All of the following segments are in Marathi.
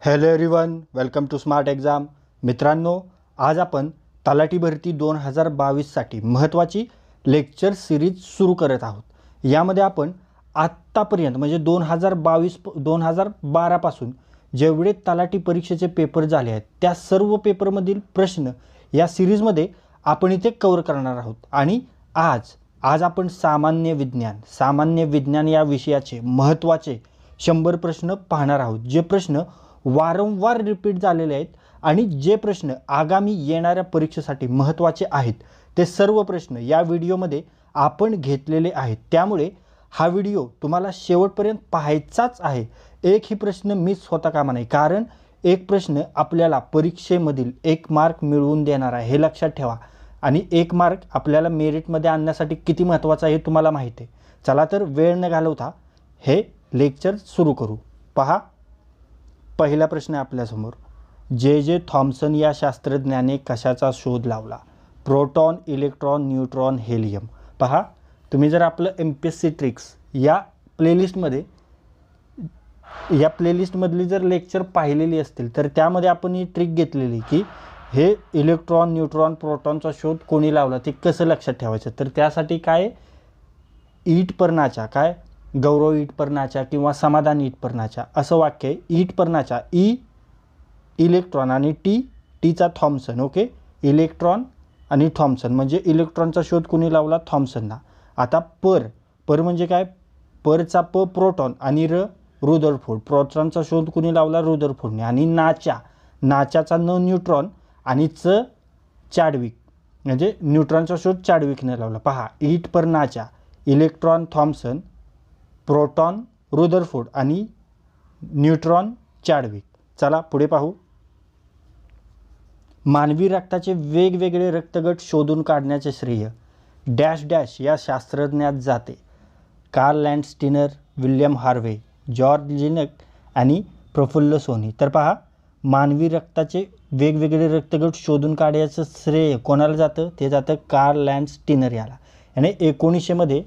Hello everyone, welcome to smart exam. मित्रांनो, आज आपण तलाठी भरती 2022साठी महत्त्वाची लेक्चर सिरीज सुरू करत आहोत. यामध्ये आपण आत्तापर्यंत म्हणजे 2012 पासून जेवढे तलाठी परीक्षेचे पेपर झाले आहेत त्या सर्व पेपरमधील प्रश्न या सिरीजमध्ये आपण इथे कव्हर करणार आहोत. आणि आज आपण सामान्य विज्ञान या विषयाचे महत्त्वाचे 100 प्रश्न पाहणार आहोत. जे प्रश्न वारंवार रिपीट झालेले आहेत आणि जे प्रश्न आगामी येणाऱ्या परीक्षेसाठी महत्त्वाचे आहेत ते सर्व प्रश्न या व्हिडिओमध्ये आपण घेतलेले आहेत. त्यामुळे हा व्हिडिओ तुम्हाला शेवटपर्यंत पाहायचाच आहे. एकही प्रश्न मिस होता कामा नये, कारण एक प्रश्न आपल्याला परीक्षेमधील 1 मार्क मिळवून देणार आहे, हे लक्षात ठेवा. आणि 1 मार्क आपल्याला मेरिटमध्ये आणण्यासाठी किती महत्त्वाचं आहे हे तुम्हाला माहिती आहे. चला तर वेळ न घालवता हे लेक्चर सुरू करू. पहा, पहिला प्रश्न आपल्यासमोर. जे थॉम्सन या शास्त्रज्ञाने कशाचा शोध लावला? Proton, electron, neutron, helium. पहा, तुम्ही जर आपलं MPSC ट्रिक्स या प्लेलिस्टमधली जर लेक्चर पाहिलेली असतील तर त्यामध्ये आपण ही ट्रिक घेतलेली की हे इलेक्ट्रॉन, न्यूट्रॉन, प्रोटॉनचा शोध कोणी लावला ते कसं लक्षात ठेवायचं. तर त्यासाठी काय ईटपर्णाच्या गौरव ईटपर्णाच्या किंवा समाधान ईटपर्णाच्या असं वाक्य आहे. ईटपर्णाच्या इलेक्ट्रॉन आणि टीचा थॉम्सन. ओके, इलेक्ट्रॉन आणि थॉम्सन म्हणजे इलेक्ट्रॉनचा शोध कोणी लावला? थॉम्सनना. आता पर म्हणजे काय? परचा प्रोटॉन आणि रुदरफोर्ड. प्रोटॉनचा शोध कोणी लावला? रुदरफोर्डने. आणि नाच्याचा न्यूट्रॉन आणि चॅडविक म्हणजे न्यूट्रॉनचा शोध चॅडविकने लावला. पहा, ईटपर्णाच्या इलेक्ट्रॉन थॉम्सन, प्रोटॉन रुदरफोर्ड आणि न्यूट्रॉन चॅडविक. चला पुढे पाहू. मानवी रक्ताचे वेगवेगळे रक्तगट शोधून काढण्याचे श्रेय डॅश डॅश या शास्त्रज्ञात जाते? कार्ल लँडस्टीनर, विल्यम हार्वे, जॉर्ज लिनक आणि प्रफुल्ल सोनी. तर पहा, मानवी रक्ताचे वेगवेगळे रक्तगट शोधून काढण्याचं श्रेय कोणाला जातं? ते जातं कार्ल लँडस्टीनर याला. याने 1900 मध्ये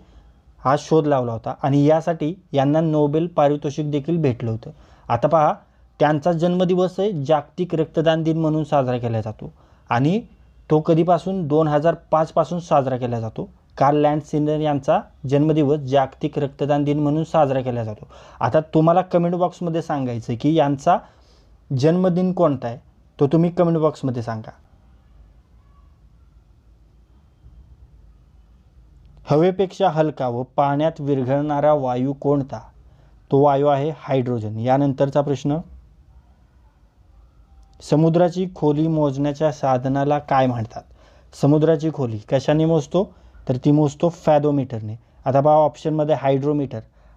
हा शोध लावला होता आणि यासाठी यांना नोबेल पारितोषिक देखील भेटलं होतं. आता पहा, त्यांचा जन्मदिवस आहे जागतिक रक्तदान दिन म्हणून साजरा केला जातो आणि तो कधीपासून? 2005 पासून साजरा केला जातो. कार्ल लँडस्टीनर यांचा जन्मदिवस जागतिक रक्तदान दिन म्हणून साजरा केला जातो. आता तुम्हाला कमेंट बॉक्समध्ये सांगायचं की यांचा जन्मदिन कोणता आहे, तो तुम्ही कमेंट बॉक्समध्ये सांगा. हवेपेक्षा हलका व पाण्यात विरघळणारा वायू कोणता? तो वायू आहे हायड्रोजन. यानंतरचा प्रश्न. समुद्राची खोली मोजण्याच्या साधनाला काय म्हणतात? समुद्राची खोली कशाने मोजतो? तर ती मोजतो फॅथोमीटरने. आता पहा, ऑप्शनमध्ये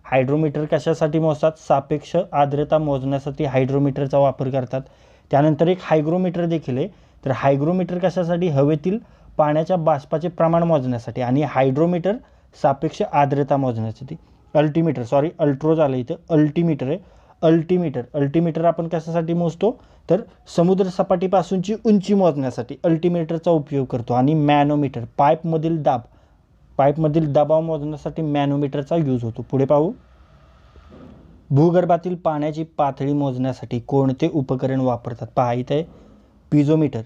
हायड्रोमीटर कशासाठी मोजतात? सापेक्ष आर्द्रता मोजण्यासाठी हायड्रोमीटरचा वापर करतात. त्यानंतर एक हायग्रोमीटर देखील आहे. तर हायग्रोमीटर कशासाठी? हवेतील पाण्याच्या बाष्पाचे प्रमाण मोजण्यासाठी. आणि हायड्रोमीटर सापेक्ष आर्द्रता मोजण्यासाठी. अल्ट्रो झालं इथं, अल्टिमीटर आहे. अल्टिमीटर आपण कशासाठी मोजतो? तर समुद्र सपाटीपासूनची उंची मोजण्यासाठी अल्टिमीटरचा उपयोग करतो. आणि मॅनोमीटर पाईपमधील दबाव मोजण्यासाठी मॅनोमीटरचा यूज होतो. पुढे पाहू. भूगर्भातील पाण्याची पातळी मोजण्यासाठी कोणते उपकरण वापरतात? पहा, इथे पिझोमीटर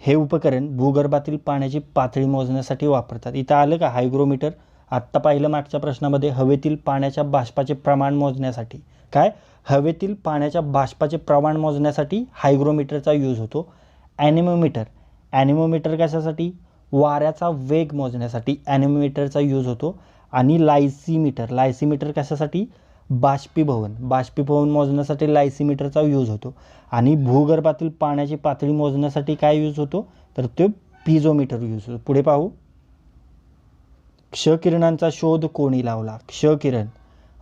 हे उपकरण भूगर्भातील पाण्याची पातळी मोजण्यासाठी वापरतात. इथं आलं का हायग्रोमीटर? आत्ता पाहिलं मागच्या प्रश्नामध्ये हवेतील पाण्याच्या बाष्पाचे प्रमाण मोजण्यासाठी. हवेतील पाण्याच्या बाष्पाचे प्रमाण मोजण्यासाठी हायग्रोमीटरचा यूज होतो. ॲनिमोमीटर कशासाठी? वाऱ्याचा वेग मोजण्यासाठी ॲनिमोमीटरचा यूज होतो. आणि लायसीमीटर कशासाठी? बाष्पीभवन मोजण्यासाठी लायसीमीटरचा यूज होतो. आणि भूगर्भातील पाण्याची पातळी मोजण्यासाठी काय यूज होतो? तर तो पिझोमीटर यूज होतो. पुढे पाहू. क्षकिरणांचा शोध कोणी लावला? क्षकिरण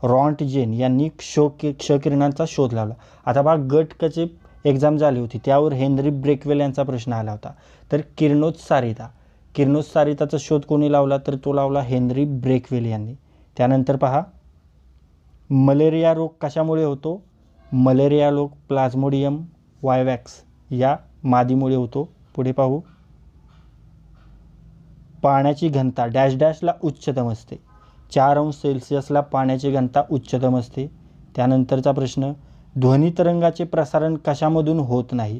रॉन्टजेन यांनी क्षकिरणांचा शोध लावला. आता पहा, गट कचे एक्झाम झाली होती त्यावर हेनरी ब्रेकवेल यांचा प्रश्न आला होता. तर किरणोत्सारिताचा शोध कोणी लावला? तर तो लावला हेनरी ब्रेकवेल यांनी. त्यानंतर पहा, मलेरिया रोग कशामुळे होतो? मलेरिया रोग प्लाझ्मोडियम वायवॅक्स या मादीमुळे होतो. पुढे पाहू. पाण्याची घनता डॅश डॅशला उच्चतम असते? 4 अंश सेल्सिअसला पाण्याची घनता उच्चतम असते. त्यानंतरचा प्रश्न. ध्वनी तरंगाचे प्रसारण कशामधून होत नाही?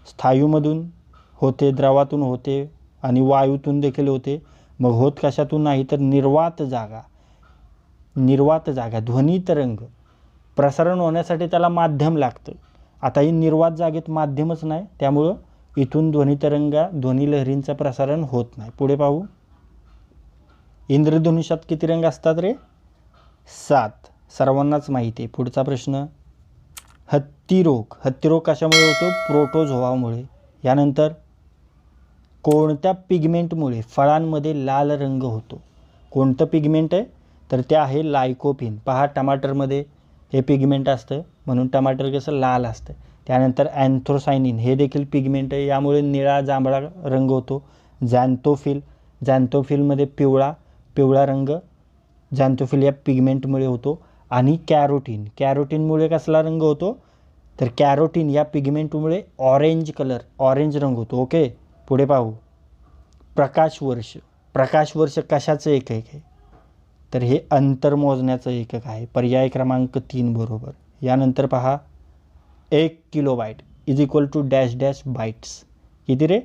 स्थायूमधून होते, द्रवातून होते आणि वायूतून देखील होते. मग होत कशातून नाही तर निर्वात जागा. निर्वात जागा. ध्वनी तरंग प्रसारण होण्यासाठी त्याला माध्यम लागतं. आता ही निर्वात जागेत माध्यमच नाही, त्यामुळं इथून ध्वनी लहरींचं प्रसारण होत नाही. पुढे पाहू. इंद्रधनुष्यात किती रंग असतात रे? 7. सर्वांनाच माहिती आहे. पुढचा प्रश्न. हत्तीरोग. हत्तीरोग कशामुळे होतो? प्रोटोझोआमुळे. यानंतर कोणत्या पिगमेंटमुळे फळांमध्ये लाल रंग होतो? कोणतं पिगमेंट आहे? तर ते आहे लायकोपिन. पहा, टमाटरमध्ये हे पिगमेंट असतं, म्हणून टमाटर कसं लाल असतं. त्यानंतर अँथ्रोसायनिन हे देखील पिगमेंट आहे, यामुळे निळा जांभळा रंग होतो. झॅन्थोफिल. झॅन्थोफिलमध्ये पिवळा रंग झॅन्थोफिल या पिगमेंटमुळे होतो. आणि कॅरोटीन. कॅरोटीनमुळे कसला रंग होतो? तर कॅरोटीन या पिगमेंटमुळे ऑरेंज रंग होतो. ओके. पुढे पाहू. प्रकाशवर्ष. प्रकाशवर्ष कशाचं एकक आहे? तर हे अंतर मोजण्याचं एकक आहे. पर्याय क्रमांक 3 बरोबर. यानंतर पहा. 1 kilobyte is equal to dash dash bytes. किती रे?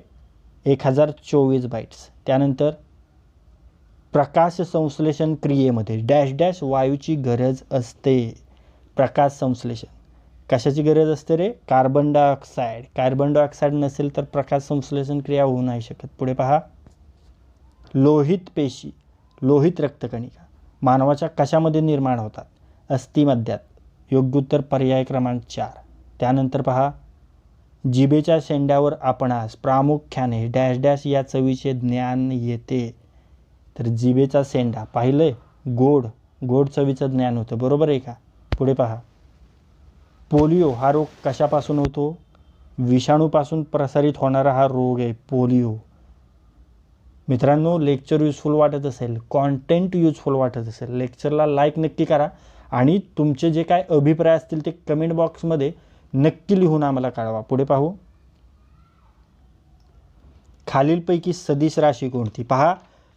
1024 बाईट्स. त्यानंतर प्रकाश संश्लेषण क्रियेमध्ये डॅश डॅश वायूची गरज असते. प्रकाश संश्लेषण कशाची गरज असते रे? Carbon dioxide. कार्बन डायऑक्साईड नसेल तर प्रकाश संश्लेषण क्रिया होऊ नाही शकत. पुढे पहा. लोहित पेशी. लोहित रक्तकणिका मानवाच्या कशामध्ये निर्माण होतात? अस्थिमज्जात. योग्य उत्तर पर्याय क्रमांक 4. त्यानंतर पहा. जिभेच्या शेंड्यावर आपणास प्रामुख्याने डॅश डॅश या चवीचे ज्ञान येते. तर जिभेचा शेंडा पाहिलंय, गोड चवीचं ज्ञान होतं. बरोबर आहे का? पुढे पहा. पोलिओ हा रोग कशापासून होतो? विषाणूपासून प्रसारित होणारा हा रोग आहे पोलिओ. मित्रांनो, लेक्चर युजफुल वाटत असेल, कॉन्टेंट युजफुल वाटत असेल, लेक्चरला लाईक नक्की करा आणि तुमचे जे काय अभिप्राय असतील ते कमेंट बॉक्समध्ये नक्की लिहून आम्हाला कळवा. पुढे पाहू. खालीलपैकी सदिश राशी कोणती? पहा,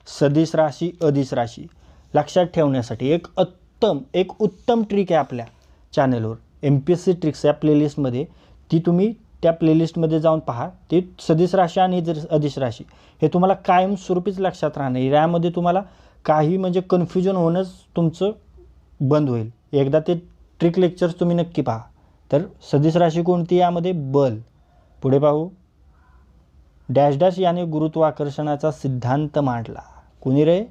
सदिश राशी, अदिश राशी लक्षात ठेवण्यासाठी एक उत्तम ट्रिक आहे आपल्या चॅनलवर, MPSC ट्रिक्स या प्लेलिस्टमध्ये. ती तुम्ही त्या प्लेलिस्टमध्ये जाऊन पहा. ते सदिश राशी आणि अदिश राशी हे तुम्हाला कायमस्वरूपीच लक्षात राहणार. यामध्ये तुम्हाला काही म्हणजे कन्फ्युजन होणंच तुमचं बंद होईल. एकदा ते ट्रिक लेक्चर्स तुम्ही नक्की पहा. तर सदिश राशी कोणती? यामध्ये बल. पुढे पाहू. डॅश डॅश याने गुरुत्वाकर्षणाचा सिद्धांत मांडला. कोणी रे?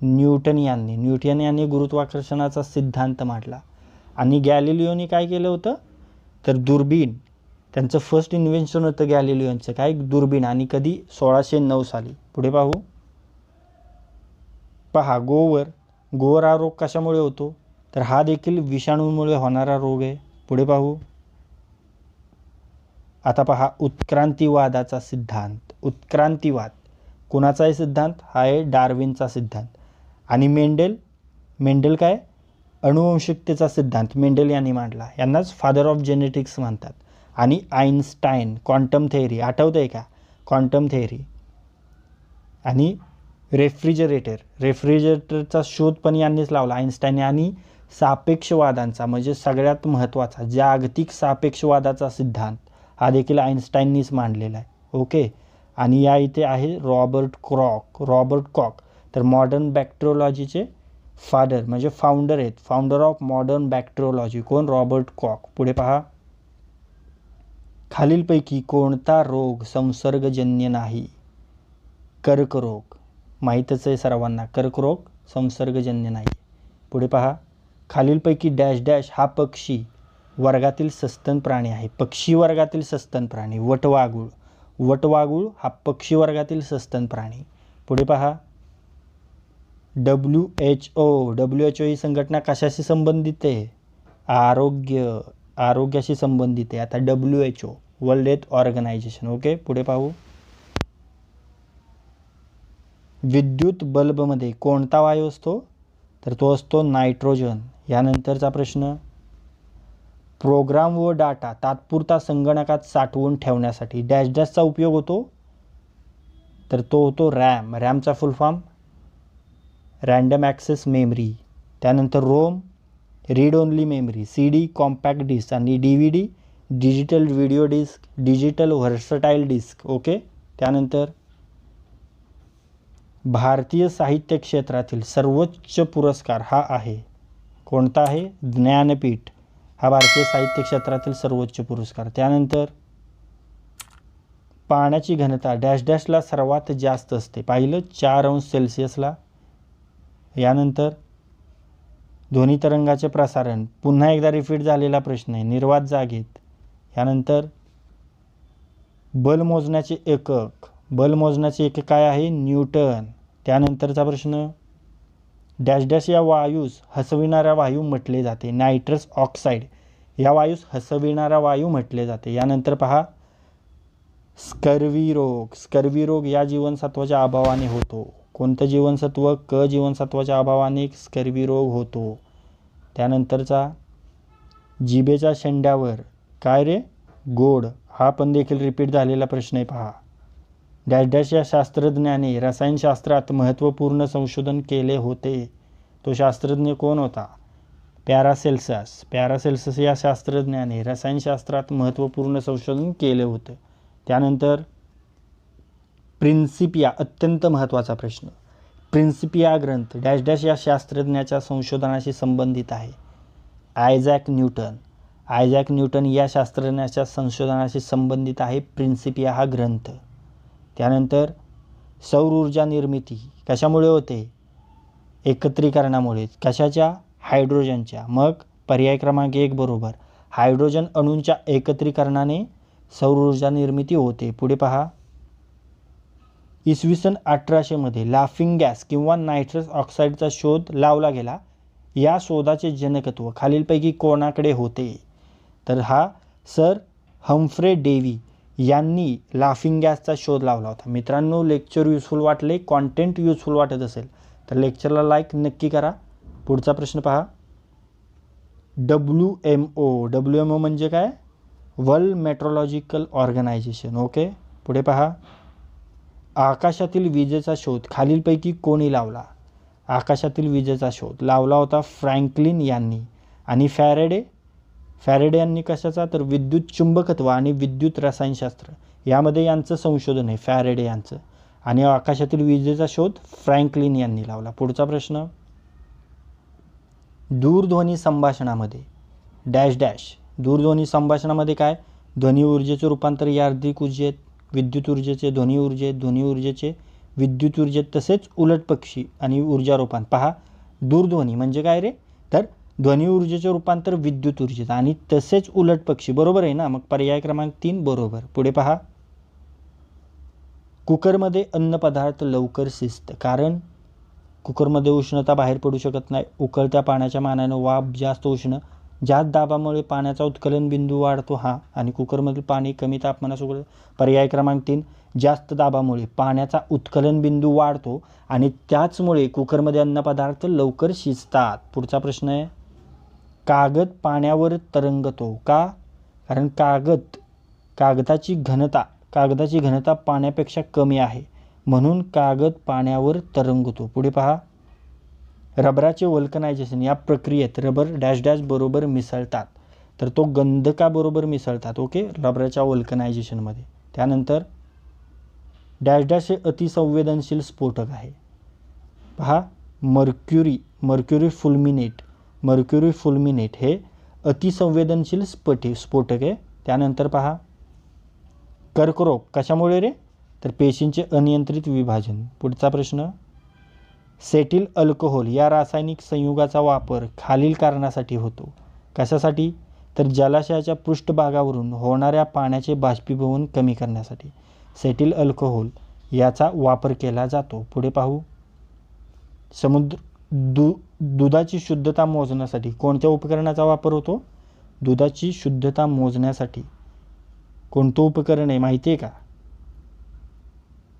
न्यूटन यांनी गुरुत्वाकर्षणाचा सिद्धांत मांडला. आणि गॅलिलिओनी काय केलं होतं? तर दुर्बीण. त्यांचं फर्स्ट इन्व्हेन्शन होतं गॅलिलिओनचं. काय? दुर्बीण. आणि कधी? 1609 साली. पुढे पाहू. पहा, गोवर हा रोग कशामुळे होतो? तर हा देखील विषाणूमुळे होणारा रोग आहे. पुढे पाहू. आता पहा, उत्क्रांतीवादाचा सिद्धांत. उत्क्रांतीवाद कोणाचा आहे सिद्धांत? हा आहे डार्विनचा सिद्धांत. आणि मेंडेल काय? अनुवंशिकतेचा सिद्धांत मेंडेल यांनी मांडला. यांनाच फादर ऑफ जेनेटिक्स म्हणतात. आणि आईन्स्टाईन क्वांटम थेअरी. आठवतंय का? Quantum theory. आणि रेफ्रिजरेटरचा शोध पण यांनीच लावला, आईन्स्टाईन. आणि सापेक्षवादांचा म्हणजे सगळ्यात महत्त्वाचा जागतिक सापेक्षवादाचा सिद्धांत हा देखील आईन्स्टाईननीच मांडलेला आहे. ओके. आणि या इथे आहे रॉबर्ट कॉक. तर मॉडर्न बॅक्टेरियोलॉजीचे फादर म्हणजे फाउंडर आहेत. फाउंडर ऑफ मॉडर्न बॅक्टेरियोलॉजी कोण? Robert cock. पुढे पहा. खालीलपैकी कोणता रोग संसर्गजन्य नाही? कर्करोग. माहीतच आहे सर्वांना, कर्करोग संसर्गजन्य नाही. पुढे पहा. खालीलपैकी डॅश डॅश हा पक्षी वर्गातील सस्तन प्राणी आहे. पक्षी वर्गातील सस्तन प्राणी. वटवाघूळ हा पक्षी वर्गातील सस्तन प्राणी. पुढे पहा. WHO ही संघटना कशाशी संबंधित आहे? आरोग्याशी संबंधित आहे. आता WHO World Health Organization. Okay. पुढे पाहू. विद्युत बल्बमध्ये कोणता वायू असतो? तर तो असतो नायट्रोजन. यानंतरचा प्रश्न. प्रोग्राम व डाटा तात्पुरता संगणकात साठवून ठेवण्यासाठी डॅश डॅशचा उपयोग होतो? तर तो होतो रॅम. रॅमचा full form random access memory. त्यानंतर ROM read only memory, CD compact disc आणि DVD digital video disc, digital versatile disc. Okay. त्यानंतर भारतीय साहित्य क्षेत्रातील सर्वोच्च पुरस्कार हा आहे. कोणता आहे? ज्ञानपीठ हा भारतीय साहित्य क्षेत्रातील सर्वोच्च पुरस्कार. त्यानंतर पाण्याची घनता डॅश डॅशला सर्वात जास्त असते. पाहिलं 4°C. यानंतर ध्वनी तरंगाचे प्रसारण पुन्हा एकदा रिपीट झालेला प्रश्न आहे, निर्वात जागेत. यानंतर बल मोजण्याचे एकक, बल मोजण्याचे एकक काय आहे? न्यूटन. त्यानंतरचा प्रश्न डॅश डॅश या वायूस हसविणारा वायू म्हटले जाते. नायट्रस ऑक्साईड या वायूस हसविणारा वायू म्हटले जाते. यानंतर पहा स्कर्वी रोग, स्कर्वी रोग या जीवनसत्वाच्या अभावाने होतो. कोणतं जीवनसत्व? क जीवनसत्वाच्या अभावाने स्कर्वी रोग होतो. त्यानंतरचा जिभेच्या शेंड्यावर काय रे? गोड हा पण देखील रिपीट झालेला प्रश्न आहे. पहा डॅश डॅश या शास्त्रज्ञाने रसायनशास्त्रात महत्त्वपूर्ण संशोधन केले होते. तो शास्त्रज्ञ कोण होता? पॅरासेल्सस. पॅरासेल्सस या शास्त्रज्ञाने रसायनशास्त्रात महत्त्वपूर्ण संशोधन केले होते. त्यानंतर प्रिन्सिपिया, अत्यंत महत्त्वाचा प्रश्न. प्रिन्सिपिया ग्रंथ डॅश डॅश या शास्त्रज्ञाच्या संशोधनाशी संबंधित आहे. आयझॅक न्यूटन, आयझॅक न्यूटन या शास्त्रज्ञाच्या संशोधनाशी संबंधित आहे प्रिन्सिपिया हा ग्रंथ. त्यानंतर सौर ऊर्जा निर्मिती कशामुळे होते? एकत्रीकरणामुळे. कशाच्या? हायड्रोजनच्या. मग पर्याय क्रमांक 1 बरोबर. हायड्रोजन अणूंच्या एकत्रीकरणाने सौर ऊर्जा निर्मिती होते. पुढे पहा इसवी सन 1800 मध्ये लाफिंग गॅस किंवा नायट्रस ऑक्साईडचा शोध लावला गेला. या शोधाचे जनकत्व खालीलपैकी कोणाकडे होते? तर हा सर हम्फ्रे डेव्ही यांनी लाफिंग गॅसचा शोध लावला होता. मित्रांनो, लेक्चर युजफुल वाटले, कॉन्टेंट युजफुल वाटत असेल तर लेक्चरला लाईक नक्की करा. पुढचा प्रश्न पहा WMO, WMO म्हणजे काय? World meteorological organisation. ओके. पुढे पहा आकाशातील विजेचा शोध खालीलपैकी कोणी लावला? आकाशातील विजेचा शोध लावला होता फ्रँकलिन यांनी. आणि फॅरेडे, फॅरेडे यांनी कशाचा? तर विद्युत चुंबकत्व आणि विद्युत रसायनशास्त्र यामध्ये यांचं संशोधन आहे फॅरेडे यांचं. आणि आकाशातील विजेचा शोध फ्रँकलिन यांनी लावला. पुढचा प्रश्न दूरध्वनी संभाषणामध्ये डॅश डॅश, दूरध्वनी संभाषणामध्ये काय? ध्वनी ऊर्जेचे रूपांतर यार्धिक ऊर्जेत, विद्युत ऊर्जेचे ध्वनी ऊर्जेत, ध्वनी ऊर्जेचे विद्युत ऊर्जेत, तसेच उलटपक्षी आणि ऊर्जा रूपांतर. पहा दूरध्वनी म्हणजे काय रे? तर ध्वनी ऊर्जेचे रूपांतर विद्युत ऊर्जेत आणि तसेच उलटपक्षी. बरोबर आहे ना? मग पर्याय क्रमांक 3 बरोबर. पुढे पहा कुकरमध्ये अन्नपदार्थ लवकर शिजतं. कारण कुकरमध्ये उष्णता बाहेर पडू शकत नाही. उकळत्या पाण्याच्या मानाने वाफ जास्त उष्ण, जास्त दाबामुळे पाण्याचा उत्कलन बिंदू वाढतो. हा आणि कुकरमधील पाणी कमी तापमानासोबत. पर्याय क्रमांक 3 जास्त दाबामुळे पाण्याचा उत्कलन बिंदू वाढतो आणि त्याचमुळे कुकरमध्ये अन्नपदार्थ लवकर शिजतात. पुढचा प्रश्न आहे कागद पाण्यावर तरंगतो का? कारण कागदाची घनता पाण्यापेक्षा कमी आहे म्हणून कागद पाण्यावर तरंगतो. पुढे पहा रबराचे वल्कनायझेशन या प्रक्रियेत रबर डॅश डॅश बरोबर मिसळतात. तर तो गंधका बरोबर मिसळतात. ओके. रबराच्या वल्कनायझेशनमध्ये. त्यानंतर डॅश डॅश हे अतिसंवेदनशील स्फोटक आहे. पहा मर्क्युरी फुल्मिनेट हे अतिसंवेदनशील स्फोटक आहे. त्यानंतर पहा कर्करोग कशामुळे रे? तर पेशींचे अनियंत्रित विभाजन. पुढचा प्रश्न सेटिल अल्कोहोल या रासायनिक संयुगाचा वापर खालील कारणासाठी होतो. कशासाठी? तर जलाशयाच्या पृष्ठभागावरून होणाऱ्या पाण्याचे बाष्पीभवन कमी करण्यासाठी सेटिल अल्कोहोल याचा वापर केला जातो. पुढे पाहू दुधाची शुद्धता मोजण्यासाठी कोणत्या उपकरणाचा वापर होतो? दुधाची शुद्धता मोजण्यासाठी कोणतं उपकरण आहे माहिती आहे का?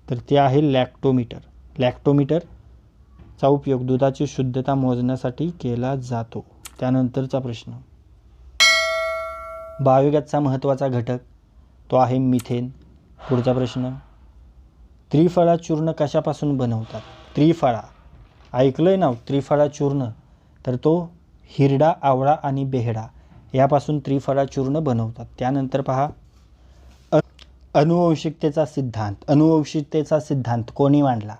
तर ते आहे लॅक्टोमीटर. लॅक्टोमीटरचा उपयोग दुधाची शुद्धता मोजण्यासाठी केला जातो. त्यानंतरचा प्रश्न बायोगॅसचा महत्त्वाचा घटक तो आहे मिथेन. पुढचा प्रश्न त्रिफळा चूर्ण कशापासून बनवतात? त्रिफळा ऐकलंय ना? त्रिफळा चूर्ण तर तो हिरडा, आवळा आणि बेहडा यापासून त्रिफळा चूर्ण बनवतात. त्यानंतर पहा अनुवंशिकतेचा सिद्धांत. अनुवंशिकतेचा सिद्धांत कोणी मांडला?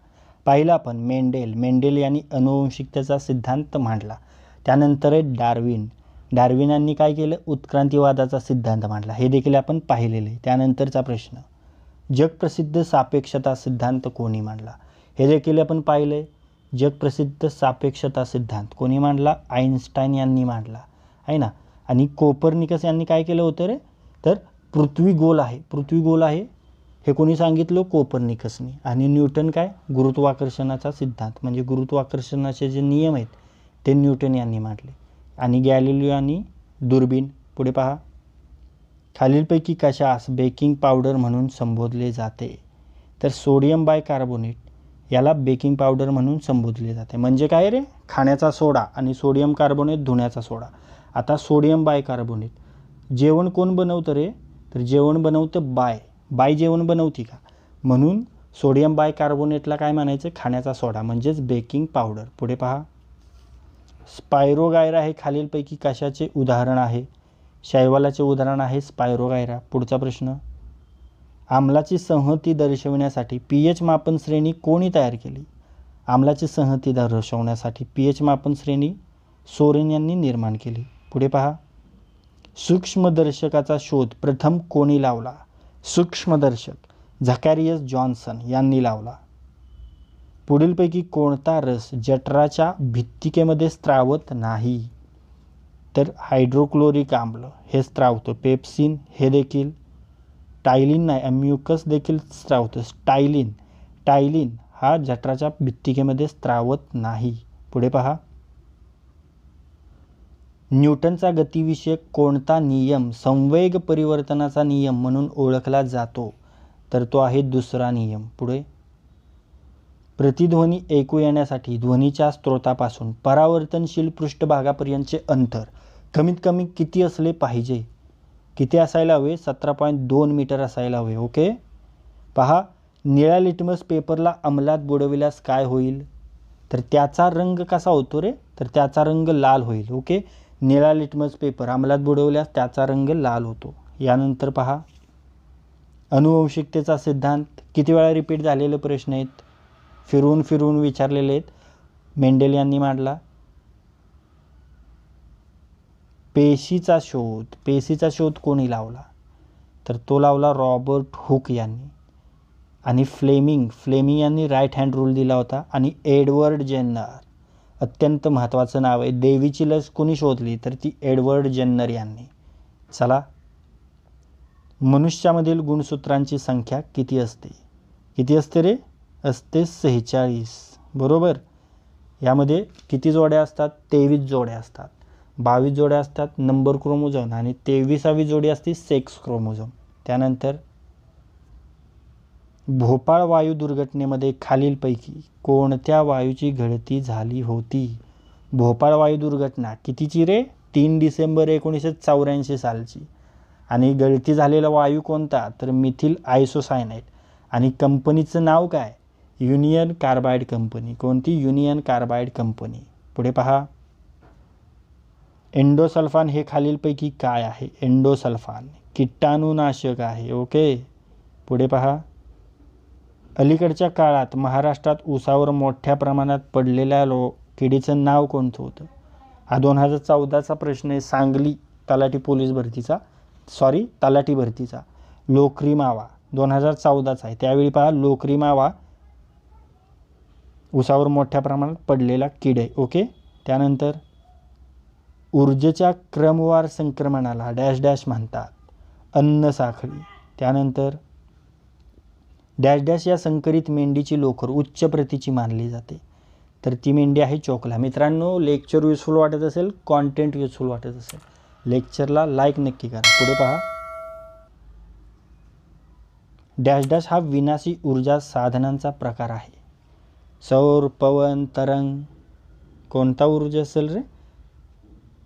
पाहिलं आपण मेंडेल यांनी अनुवंशिकतेचा सिद्धांत मांडला. त्यानंतर आहे डार्विनांनी काय केलं? उत्क्रांतीवादाचा सिद्धांत मांडला. हे देखील आपण पाहिलेले. त्यानंतरचा प्रश्न, जगप्रसिद्ध सापेक्षता सिद्धांत कोणी मांडला? हे देखील आपण पाहिलंय. जगप्रसिद्ध सापेक्षता सिद्धांत कोणी मांडला? आइन्स्टाईन यांनी मांडला आहे ना. आणि कोपर्निकस यांनी काय केलं होतं रे? तर पृथ्वी गोल आहे हे कोणी सांगितलं? कोपर्निकसनी. आणि न्यूटन काय? गुरुत्वाकर्षणाचा सिद्धांत म्हणजे गुरुत्वाकर्षणाचे जे नियम आहेत ते न्यूटन यांनी मांडले. आणि गॅलिलिओ यांनी दुर्बीण. पुढे पहा, खालीलपैकी कशास बेकिंग पावडर म्हणून संबोधले जाते? तर सोडियम बायकार्बोनेट याला बेकिंग पावडर म्हणून संबोधले जाते. म्हणजे काय रे? खाण्याचा सोडा आणि सोडियम कार्बोनेट धुण्याचा सोडा. आता सोडियम बायकार्बोनेट जेवण कोण बनवतं रे? तर जेवण बनवतं बाय जेवण बनवती का? म्हणून सोडियम बायकार्बोनेटला काय म्हणायचं? खाण्याचा सोडा म्हणजेच बेकिंग पावडर. पुढे पहा, स्पायरोगायरा हे खालीलपैकी कशाचे उदाहरण आहे? शैवालाचे उदाहरण आहे स्पायरोगायरा. पुढचा प्रश्न, आम्लाची संहती दर्शवण्यासाठी pH मापन श्रेणी कोणी तयार केली? आम्लाची संहती दर्शवण्यासाठी pH मापन श्रेणी सोरेन यांनी निर्माण केली. पुढे पहा, सूक्ष्मदर्शकाचा शोध प्रथम कोणी लावला? सूक्ष्मदर्शक झकॅरियस जॉन्सन यांनी लावला. पुढीलपैकी कोणता रस जठराच्या भित्तिकेमध्ये स्त्रावत नाही? तर हायड्रोक्लोरिक आम्ल हे स्त्रावतं. पेप्सिन हे देखील, टायलिन नाही, अम्युकस देखील स्त्रावतं. टायलिन हा जठराच्या भित्तिकेमध्ये स्त्रावत नाही. पुढे पहा, न्यूटनचा गतिविषयक कोणता नियम संवेग परिवर्तनाचा नियम म्हणून ओळखला जातो? तर तो आहे दुसरा नियम. पुढे, प्रतिध्वनी ऐकू येण्यासाठी ध्वनीच्या स्रोतापासून परावर्तनशील पृष्ठभागापर्यंतचे अंतर कमीत कमी किती असले पाहिजे? किती असायला हवे? 17.2 मीटर असायला हवे. ओके. पहा, निळ्या लिटमस पेपरला अंमलात बुडविल्यास काय होईल? तर त्याचा रंग कसा होतो रे? तर त्याचा रंग लाल होईल. ओके. निळा लिटमस पेपर अंमलात बुडवल्यास त्याचा रंग लाल होतो. यानंतर पहा, अनुवंशिकतेचा सिद्धांत किती वेळा रिपीट झालेले प्रश्न आहेत, फिरून फिरून विचारलेले आहेत. मेंडेल यांनी मांडला. पेशीचा शोध कोणी लावला? तर तो लावला रॉबर्ट हुक यांनी. आणि फ्लेमिंग यांनी राईट हँड रूल दिला होता. आणि एडवर्ड जेन्नर, अत्यंत महत्त्वाचं नाव आहे. देवीची लस कोणी शोधली? तर ती एडवर्ड जेन्नर यांनी. चला, मनुष्यामधील गुणसूत्रांची संख्या किती असते? किती असते रे? असते 46. बरोबर. यामध्ये किती जोड्या असतात? 23 जोड्या असतात. 22 जोड्या असतात नंबर क्रोमोझोम आणि 23वी जोडी असते सेक्स क्रोमोझोम. त्यानंतर भोपाळ वायू दुर्घटनेमध्ये खालीलपैकी कोणत्या वायूची गळती झाली होती? भोपाळ वायू दुर्घटना कितीची रे? 3 डिसेंबर 1984 सालची. आणि गळती झालेला वायू कोणता? तर मिथिल आयसोसायनाइड. आणि कंपनीचं नाव काय? Union Carbide company. कोणती? Union Carbide company. पुढे पहा, एंडोसल्फान हे खालीलपैकी काय आहे? एंडोसल्फान कीटाणुनाशक आहे. ओके. पुढे पहा, अलीकडच्या काळात महाराष्ट्रात ऊसावर मोठ्या प्रमाणात पडलेल्या किडीचं नाव कोणतं होतं? हा 2014चा प्रश्न आहे. सांगली तलाठी भरतीचा. लोकरी मावा 2014चा आहे. त्यावेळी पहा, लोकरी मावा ऊसावर मोठ्या प्रमाणात पडलेला कीड आहे. ओके. त्यानंतर ऊर्जेच्या क्रमवार संक्रमणाला डॅश डॅश म्हणतात? अन्न साखळी. त्यानंतर डॅश डॅश या संकरित मेंढीची लोकर उच्च प्रतीची मानली जाते. तर ती मेंढी आहे चोकला. मित्रांनो, लेक्चर युजफुल वाटत असेल, कॉन्टेंट युजफुल वाटत असेल, लेक्चरला लाईक नक्की करा. पुढे पहा, डॅश डॅश हा विनाशी ऊर्जा साधनांचा प्रकार आहे. सौर, पवन, तरंग. कोणता ऊर्जा असेल रे?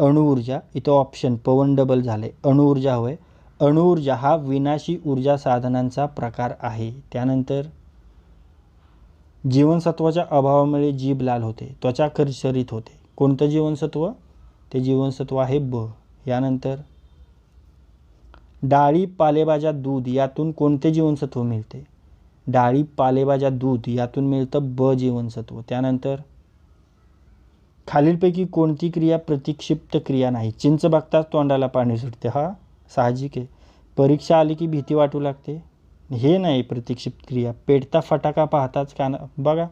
अणुऊर्जा. इथं ऑप्शन पवन डबल झाले, अणुऊर्जा होय. अणुऊर्जा हा विनाशी ऊर्जा साधनांचा प्रकार आहे. त्यानंतर जीवनसत्वाच्या अभावामुळे जीभ लाल होते, त्वचा करसरीत होते. कोणतं जीवनसत्व? ते जीवनसत्व आहे ब. यानंतर डाळी पालेभाज्या दूध यातून कोणते जीवनसत्व मिळते? डाळी पालेभाज्या दूध यातून मिळतं ब जीवनसत्व. त्यानंतर खालीलपैकी कोणती क्रिया प्रतिक्षिप्त क्रिया नाही? चिंच बघताच तोंडाला पाणी सुटते, हा साहजिक आहे. परीक्षा आली की भीती वाटू लागते, हे नाही प्रतिक्षिप्त क्रिया. पेटता फटाका पाहताच बघा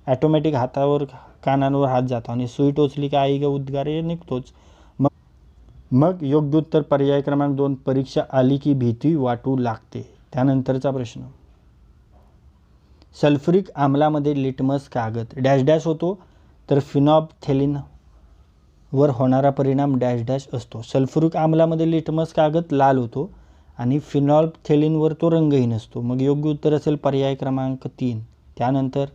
ॲटोमॅटिक हातावर कानांवर हात जातो आणि सुई टोचली की आई ग उद्गार हे निघतोच. मग योग्य उत्तर पर्याय क्रमांक 2, परीक्षा आली की भीती वाटू लागते. त्यानंतरचा प्रश्न, सल्फ्युरिक आम्लामध्ये लिटमस कागद डॅश डॅश होतो, तर फिनॉल्फथेलिन वर होणारा परिणाम डॅश डॅश असतो. सल्फ्युरिक आम्लामध्ये लिटमस कागद लाल होतो आणि फिनॉल्फथेलिनवर तो रंगहीन असतो. मग योग्य उत्तर असेल पर्याय क्रमांक 3. त्यानंतर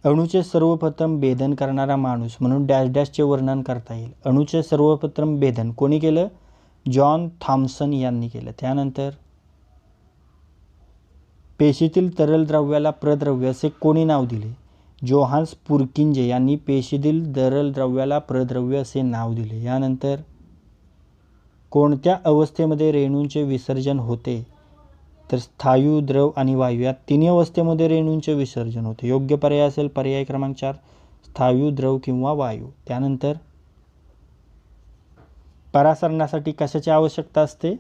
अणूचे सर्वप्रथम भेदन करणारा माणूस म्हणून डॅश डॅशचे वर्णन करता येईल. अणूचे सर्वप्रथम भेदन कोणी केलं? जॉन थॉम्सन यांनी केलं. त्यानंतर पेशीतील तरल द्रव्याला प्रद्रव्य असे कोणी नाव दिले? जोहान्स पुरकिंजे यांनी पेशीतील तरल द्रव्याला प्रद्रव्य असे नाव दिले. यानंतर कोणत्या अवस्थेमध्ये रेणूंचे विसर्जन होते? तर स्थायू, द्रव आणि वायू या तिन्ही अवस्थेमध्ये रेणूंचे विसर्जन होते. योग्य पर्याय असेल पर्याय क्रमांक 4, स्थायू, द्रव किंवा वायू. त्यानंतर परासरणासाठी कशाची आवश्यकता असते?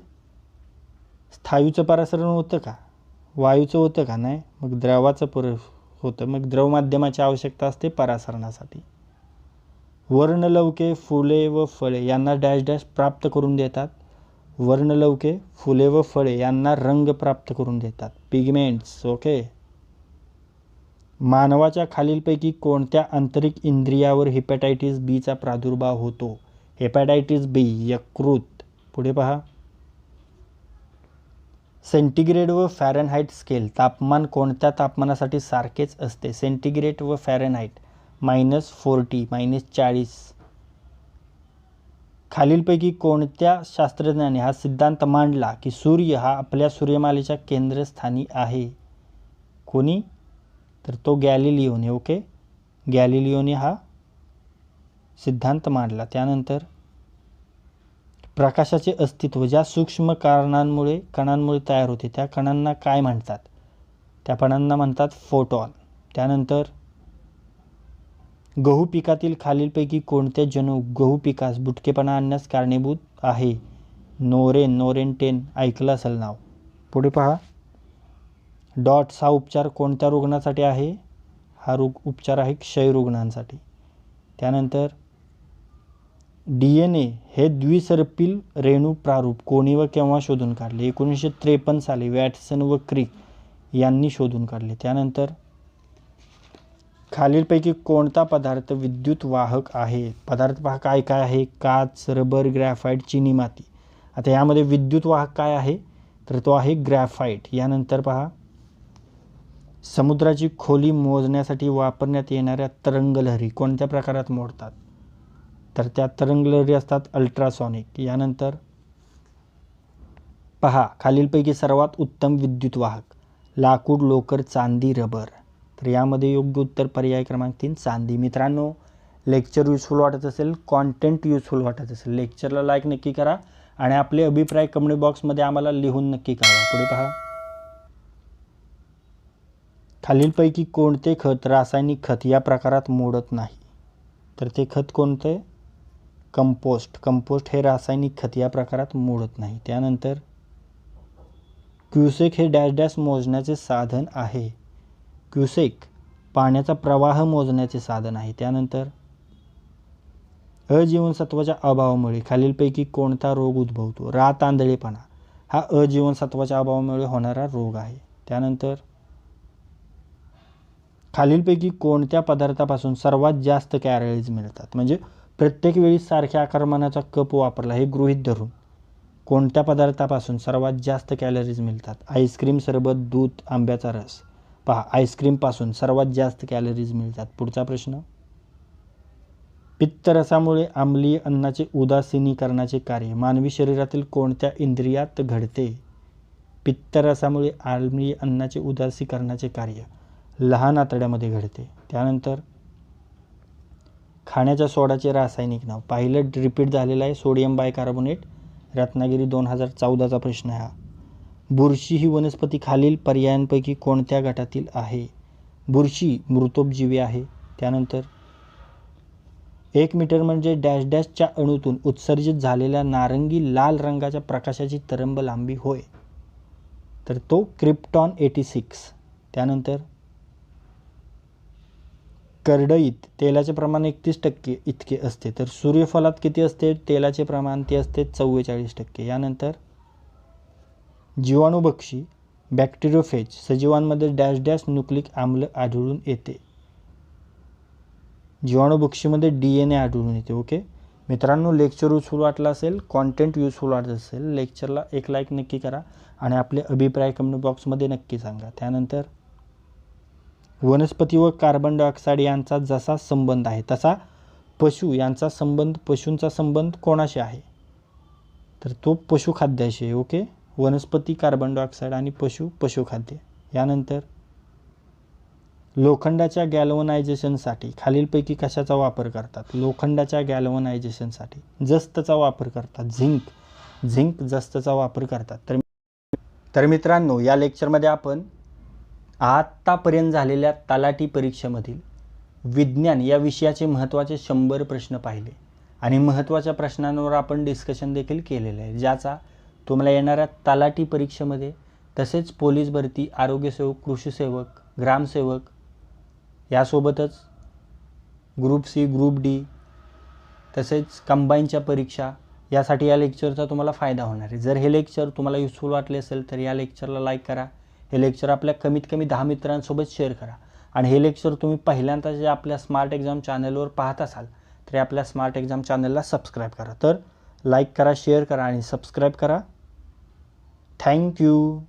स्थायूचं परासरण होतं का? वायूचं होतं का? नाही. मग द्रवाचं होतं. मग द्रव माध्यमाची आवश्यकता असते परासरणासाठी. वर्णलवके, फुले व फळे यांना डॅश डॅश प्राप्त करून देतात. वर्णलवके, फुले व फळे यांना रंग प्राप्त करून देतात, पिगमेंट्स. ओके. मानवाच्या खालीलपैकी कोणत्या आंतरिक इंद्रियावर हेपॅटायटिस बीचा प्रादुर्भाव होतो? हेपॅटायटिस बी, यकृत. पुढे पहा, सेंटीग्रेड व फॅरनहाईट स्केल तापमान कोणत्या तापमानासाठी सारखेच असते? सेंटीग्रेड व फॅरनहाईट -40, -40. खालीलपैकी कोणत्या शास्त्रज्ञाने हा सिद्धांत मांडला की सूर्य हा आपल्या सूर्यमालेच्या केंद्रस्थानी आहे? कोणी? तर तो गॅलिलिओने. ओके, गॅलिलिओने हा सिद्धांत मांडला. त्यानंतर प्रकाशाचे अस्तित्व ज्या सूक्ष्म कणांमुळे तयार होते त्या कणांना काय म्हणतात? त्या कणांना म्हणतात फोटॉन. त्यानंतर गहू पिकातील खालीलपैकी कोणते जनुक गहू पिकास बुटकेपणा आणण्यास कारणीभूत आहे? नोरेंटेन ऐकलं असेल नाव. पुढे पहा, डॉट्स हा उपचार कोणत्या रुग्णासाठी आहे? हा उपचार आहे क्षयरुग्णांसाठी. त्यानंतर DNA हे द्विसर्पिल रेणू प्रारूप कोणी व केव्हा शोधून काढले? 1953 साली वॅटसन व क्रिक यांनी शोधून काढले. त्यानंतर खालीलपैकी कोणता पदार्थ विद्युत वाहक आहे? पदार्थ पहा काय काय आहे? काच, रबर, ग्रॅफाईट, चिनी माती. आता यामध्ये विद्युत वाहक काय आहे? तर तो आहे ग्रॅफाईट. यानंतर पहा, समुद्राची खोली मोजण्यासाठी वापरण्यात येणाऱ्या तरंगलहरी कोणत्या प्रकारात मोडतात? तर त्या तरंगलहरी असतात अल्ट्रासॉनिक. यानंतर पहा, खालीलपैकी सर्वात उत्तम विद्युत वाहक लाकूड, लोकर, चांदी, रबर. तर यामध्ये योग्य उत्तर पर्याय क्रमांक 3 चांदी. मित्रांनो, लेक्चर युजफुल वाटत असेल, कॉन्टेंट युजफुल वाटत असेल, लेक्चरला लाईक नक्की करा आणि आपले अभिप्राय कमेंट बॉक्समध्ये आम्हाला लिहून नक्की कळवा. पुढे पहा, खालीलपैकी कोणते खत रासायनिक खत या प्रकारात मोडत नाही? तर ते खत कोणते? कंपोस्ट. कंपोस्ट हे रासायनिक खत या प्रकारात मोडत नाही. त्यानंतर क्युसेक हे डॅश डॅश मोजण्याचे साधन आहे. क्युसेक पाण्याचा प्रवाह मोजण्याचे साधन आहे. त्यानंतर अजीवनसत्वाच्या अभावामुळे खालीलपैकी कोणता रोग उद्भवतो? रातआंधळेपणा हा अजीवनसत्वाच्या अभावामुळे होणारा रोग आहे. त्यानंतर खालीलपैकी कोणत्या पदार्थापासून सर्वात जास्त कॅलरीज मिळतात? म्हणजे प्रत्येक वेळी सारख्या आकारमानाचा कप वापरला हे गृहीत धरून कोणत्या पदार्थापासून सर्वात जास्त कॅलरीज मिळतात? आईस्क्रीम, सरबत, दूध, आंब्याचा रस. पहा, आईस्क्रीमपासून सर्वात जास्त कॅलरीज मिळतात. पुढचा प्रश्न, पित्तरसामुळे आम्लीय अन्नाचे उदासीनीकरणाचे कार्य मानवी शरीरातील कोणत्या इंद्रियात घडते? पित्तरसामुळे आम्लीय अन्नाचे उदासीकरणाचे कार्य लहान आतड्यामध्ये घडते. त्यानंतर खाण्याच्या सोडाचे रासायनिक नाव. पाहिलं रिपीट झालेलं आहे, सोडियम बायकार्बोनेट. रत्नागिरी 2014चा प्रश्न आहे हा. बुरशी ही वनस्पती खालील पर्यायांपैकी कोणत्या गटातील आहे? बुरशी मृतोपजीवी आहे. त्यानंतर 1 मीटर म्हणजे डॅश डॅशच्या अणूतून उत्सर्जित झालेल्या नारंगी लाल रंगाच्या प्रकाशाची तरंग लांबी होय. तर तो क्रिप्टॉन 86. त्यानंतर करडईत तेलाचे प्रमाण 31% इतके असते, तर सूर्यफलात किती असते तेलाचे प्रमाण? ते असते 44%. यानंतर जीवाणुभक्षी बॅक्टेरियोफेज सजीवांमध्ये डॅश डॅश न्यूक्लिक आम्ल आढळून येते. जीवाणुभक्षीमध्ये DNA आढळून येते. ओके मित्रांनो, लेक्चर युजफुल वाटला असेल, कॉन्टेंट युजफुल वाटत असेल, लेक्चरला एक लाईक नक्की करा आणि आपले अभिप्राय कमेंट बॉक्समध्ये नक्की सांगा. त्यानंतर वनस्पती व कार्बन डायऑक्साईड यांचा जसा संबंध आहे तसा पशुंचा संबंध कोणाशी आहे? तर तो पशुखाद्याशी आहे. ओके, वनस्पती कार्बन डायऑक्साईड आणि पशुखाद्य. यानंतर लोखंडाच्या गॅल्वनायझेशनसाठी खालीलपैकी कशाचा वापर करतात? लोखंडाच्या गॅल्वनायझेशनसाठी जस्तचा वापर करतात. झिंक जस्तचा वापर करतात. तर मित्रांनो, या लेक्चरमध्ये आपण आत्तापर्यंत झालेल्या तलाठी परीक्षेमधील विज्ञान या विषयाचे महत्त्वाचे 100 प्रश्न पाहिले आणि महत्त्वाच्या प्रश्नांवर आपण डिस्कशन देखील केलेलं आहे, ज्याचा तुम्हाला येणाऱ्या तलाठी परीक्षेमध्ये तसेच पोलीस भरती, आरोग्यसेवक, कृषीसेवक, ग्रामसेवक यासोबतच ग्रुप सी, ग्रुप डी तसेच कंबाईनच्या परीक्षा यासाठी या लेक्चरचा तुम्हाला फायदा होणार आहे. जर हे लेक्चर तुम्हाला युजफुल वाटले असेल तर या लेक्चरला लाईक करा. हे लेक्चर आपल्या कमीत कमी 10 मित्रांसोबत शेअर करा आणि हे लेक्चर तुम्ही पहिल्यांदा जे आपल्या स्मार्ट एक्झाम चॅनलवर पाहत असाल तर आपल्या स्मार्ट एक्झाम चॅनलला सबस्क्राईब करा. तर लाईक करा, शेअर करा आणि सबस्क्राईब करा. थँक्यू.